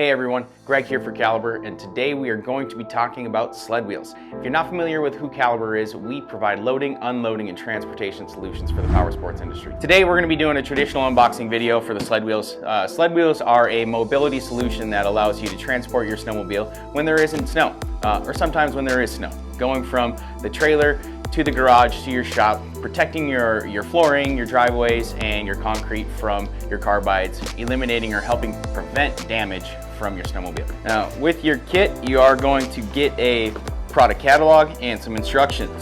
Hey everyone, Greg here for Caliber, and today we are going to be talking about sled wheels. If you're not familiar with who Caliber is, we provide loading, unloading, and transportation solutions for the power sports industry. Today we're going to be doing a traditional unboxing video for the sled wheels. Sled wheels are a mobility solution that allows you to transport your snowmobile when there isn't snow, or sometimes when there is snow. Going from the trailer to the garage to your shop, protecting your flooring, your driveways, and your concrete from your carbides, eliminating or helping prevent damage from your snowmobile. Now, with your kit, you are going to get a product catalog and some instructions.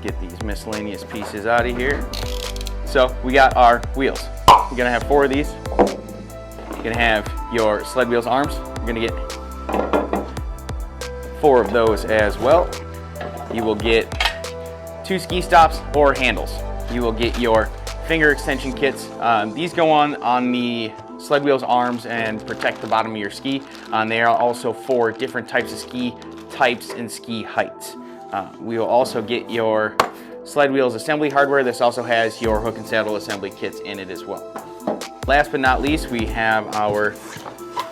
Get these miscellaneous pieces out of here. So we got our wheels. We're gonna have 4 of these. You're gonna have your sled wheels arms. You're gonna get 4 of those as well. You will get 2 ski stops or handles. You will get your finger extension kits. These go on the sled wheels arms and protect the bottom of your ski. They are also for different types of ski types and ski heights. We will also get your sled wheels assembly hardware. This also has your hook and saddle assembly kits in it as well. Last but not least, we have our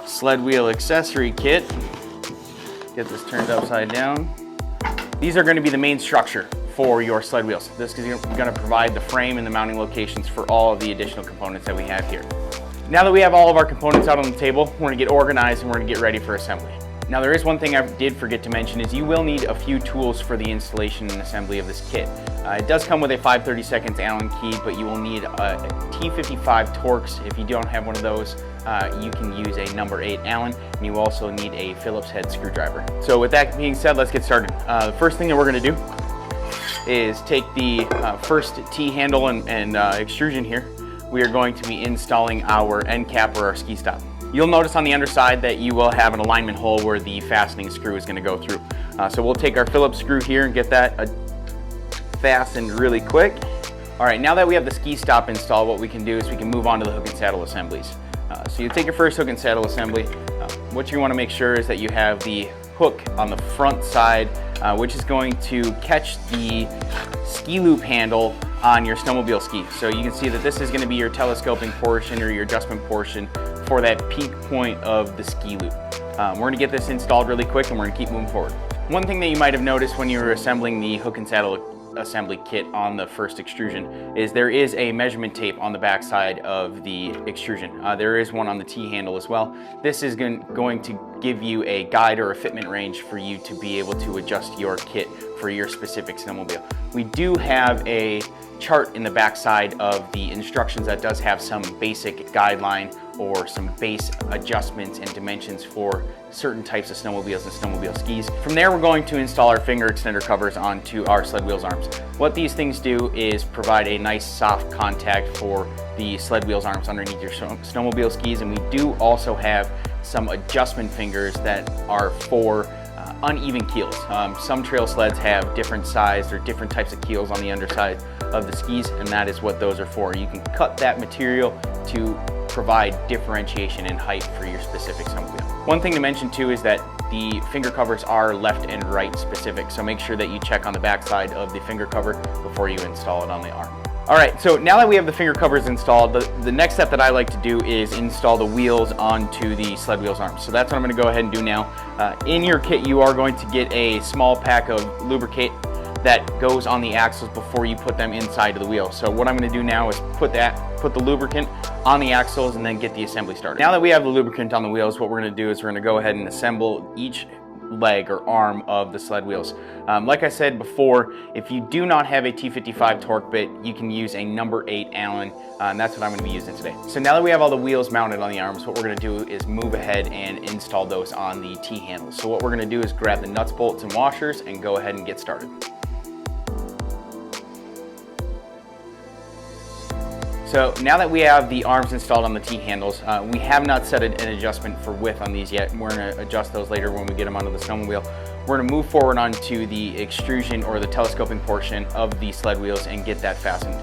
sled wheel accessory kit. Get this turned upside down. These are going to be the main structure for your sled wheels. This is going to provide the frame and the mounting locations for all of the additional components that we have here. Now that we have all of our components out on the table, we're going to get organized and we're going to get ready for assembly. Now there is one thing I did forget to mention is you will need a few tools for the installation and assembly of this kit. It does come with a 5/32 Allen key, but you will need a T55 Torx. If you don't have one of those, you can use a number 8 Allen, and you also need a Phillips head screwdriver. So with that being said, let's get started. The first thing that we're going to do is take the first T-handle and extrusion here. We are going to be installing our end cap or our ski stop. You'll notice on the underside that you will have an alignment hole where the fastening screw is going to go through. So we'll take our Phillips screw here and get that fastened really quick. All right, now that we have the ski stop installed, what we can do is we can move on to the hook and saddle assemblies. So you take your first hook and saddle assembly. What you want to make sure is that you have the hook on the front side, which is going to catch the ski loop handle on your snowmobile ski. So you can see that this is going to be your telescoping portion or your adjustment portion for that peak point of the ski loop. We're going to get this installed really quick and we're going to keep moving forward. One thing that you might have noticed when you were assembling the hook and saddle assembly kit on the first extrusion is there is a measurement tape on the back side of the extrusion. There is one on the T-handle as well. This is going to give you a guide or a fitment range for you to be able to adjust your kit for your specific snowmobile. We do have a chart in the back side of the instructions that does have some basic guideline or some base adjustments and dimensions for certain types of snowmobiles and snowmobile skis. From there, we're going to install our finger extender covers onto our sled wheels arms. What these things do is provide a nice soft contact for the sled wheels arms underneath your snowmobile skis, and we do also have some adjustment fingers that are for uneven keels. Some trail sleds have different sized or different types of keels on the underside of the skis, and that is what those are for. You can cut that material to provide differentiation in height for your specific snowmobile. One thing to mention too is that the finger covers are left and right specific, so make sure that you check on the back side of the finger cover before you install it on the arm. All right, so now that we have the finger covers installed, the next step that I like to do is install the wheels onto the sled wheels arms. So that's what I'm going to go ahead and do now. In your kit, you are going to get a small pack of lubricant that goes on the axles before you put them inside of the wheel. So what I'm going to do now is put the lubricant on the axles and then get the assembly started. Now that we have the lubricant on the wheels, what we're going to do is we're going to go ahead and assemble each leg or arm of the sled wheels. Like I said before, if you do not have a T55 torque bit, you can use a number 8 Allen, and that's what I'm going to be using today. So now that we have all the wheels mounted on the arms, what we're going to do is move ahead and install those on the T-handles. So what we're going to do is grab the nuts, bolts, and washers and go ahead and get started. So now that we have the arms installed on the T-handles, we have not set an adjustment for width on these yet. We're going to adjust those later when we get them onto the snowmobile. We're going to move forward onto the extrusion or the telescoping portion of the sled wheels and get that fastened.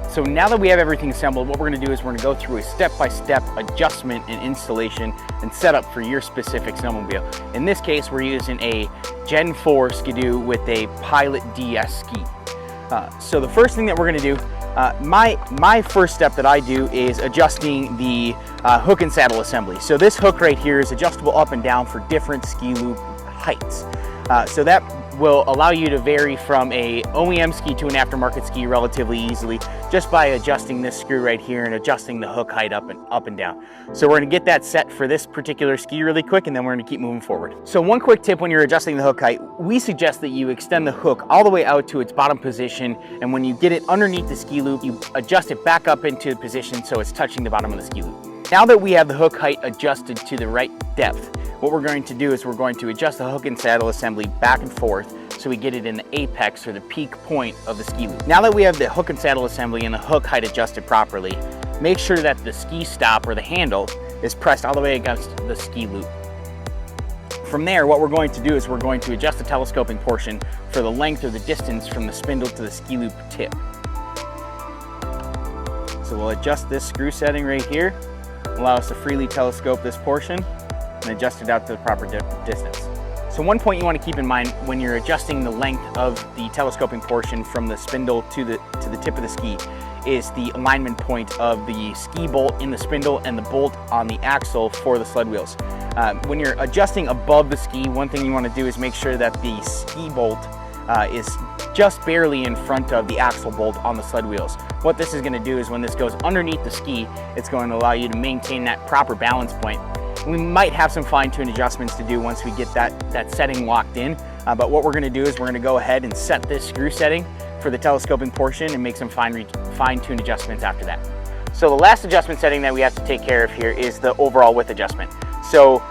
So now that we have everything assembled, what we're going to do is we're going to go through a step-by-step adjustment and installation and setup for your specific snowmobile. In this case, we're using a Gen 4 Skidoo with a Pilot DS ski. So the first thing that we're going to do, my first step that I do is adjusting the hook and saddle assembly. So this hook right here is adjustable up and down for different ski loop heights. So that will allow you to vary from a OEM ski to an aftermarket ski relatively easily just by adjusting this screw right here and adjusting the hook height up and down. So we're going to get that set for this particular ski really quick, and then we're going to keep moving forward. So one quick tip when you're adjusting the hook height, we suggest that you extend the hook all the way out to its bottom position, and when you get it underneath the ski loop, you adjust it back up into position so it's touching the bottom of the ski loop. Now that we have the hook height adjusted to the right depth, what we're going to do is we're going to adjust the hook and saddle assembly back and forth so we get it in the apex or the peak point of the ski loop. Now that we have the hook and saddle assembly and the hook height adjusted properly, make sure that the ski stop or the handle is pressed all the way against the ski loop. From there, what we're going to do is we're going to adjust the telescoping portion for the length or the distance from the spindle to the ski loop tip. So we'll adjust this screw setting right here, allow us to freely telescope this portion and adjust it out to the proper distance. So one point you want to keep in mind when you're adjusting the length of the telescoping portion from the spindle to the tip of the ski is the alignment point of the ski bolt in the spindle and the bolt on the axle for the sled wheels. When you're adjusting above the ski, one thing you want to do is make sure that the ski bolt is just barely in front of the axle bolt on the sled wheels. What this is going to do is when this goes underneath the ski, it's going to allow you to maintain that proper balance point. We might have some fine-tune adjustments to do once we get that setting locked in, but what we're going to do is we're going to go ahead and set this screw setting for the telescoping portion and make some fine-tune adjustments after that. So the last adjustment setting that we have to take care of here is the overall width adjustment. So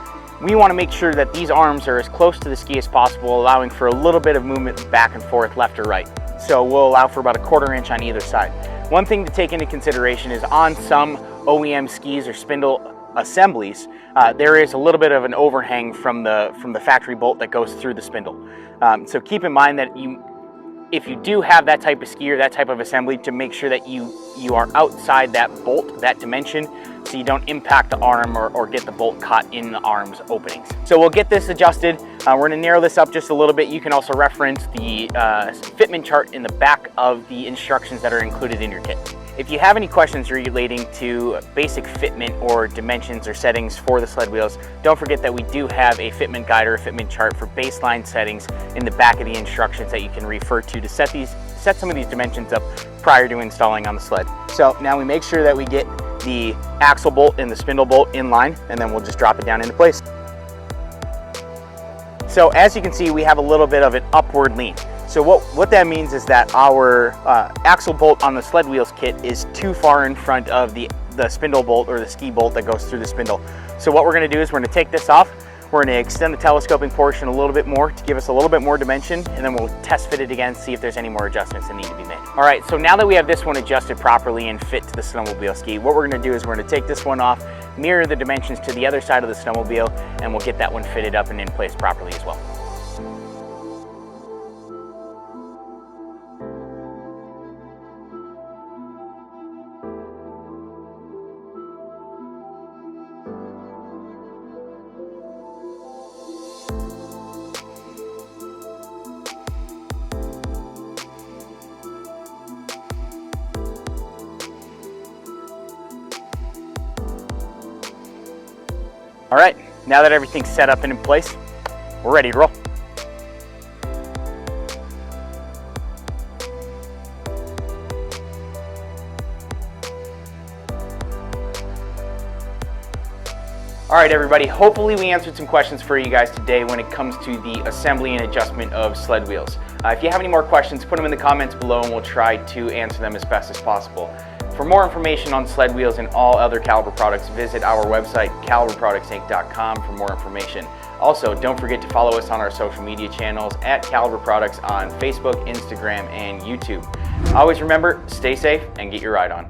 we want to make sure that these arms are as close to the ski as possible, allowing for a little bit of movement back and forth left or right. So we'll allow for about a 1/4 inch on either side. One thing to take into consideration is on some OEM skis or spindle assemblies, there is a little bit of an overhang from the factory bolt that goes through the spindle. So keep in mind that if you do have that type of ski or that type of assembly, to make sure that you are outside that bolt, that dimension, so you don't impact the arm or get the bolt caught in the arm's openings. So we'll get this adjusted. We're going to narrow this up just a little bit. You can also reference the fitment chart in the back of the instructions that are included in your kit. If you have any questions relating to basic fitment or dimensions or settings for the sled wheels, don't forget that we do have a fitment guide or a fitment chart for baseline settings in the back of the instructions that you can refer to set some of these dimensions up prior to installing on the sled. So now we make sure that we get the axle bolt and the spindle bolt in line, and then we'll just drop it down into place. So as you can see, we have a little bit of an upward lean. So what that means is that our axle bolt on the sled wheels kit is too far in front of the spindle bolt or the ski bolt that goes through the spindle. So what we're going to do is we're going to take this off. We're going to extend the telescoping portion a little bit more to give us a little bit more dimension, and then we'll test fit it again, see if there's any more adjustments that need to be made. All right, so now that we have this one adjusted properly and fit to the snowmobile ski, what we're going to do is we're going to take this one off, mirror the dimensions to the other side of the snowmobile, and we'll get that one fitted up and in place properly as well. All right, now that everything's set up and in place, we're ready to roll. All right, everybody, hopefully we answered some questions for you guys today when it comes to the assembly and adjustment of sled wheels. If you have any more questions, put them in the comments below and we'll try to answer them as best as possible. For more information on sled wheels and all other Caliber products, visit our website, caliberproductsinc.com, for more information. Also, don't forget to follow us on our social media channels at Caliber Products on Facebook, Instagram, and YouTube. Always remember, stay safe and get your ride on.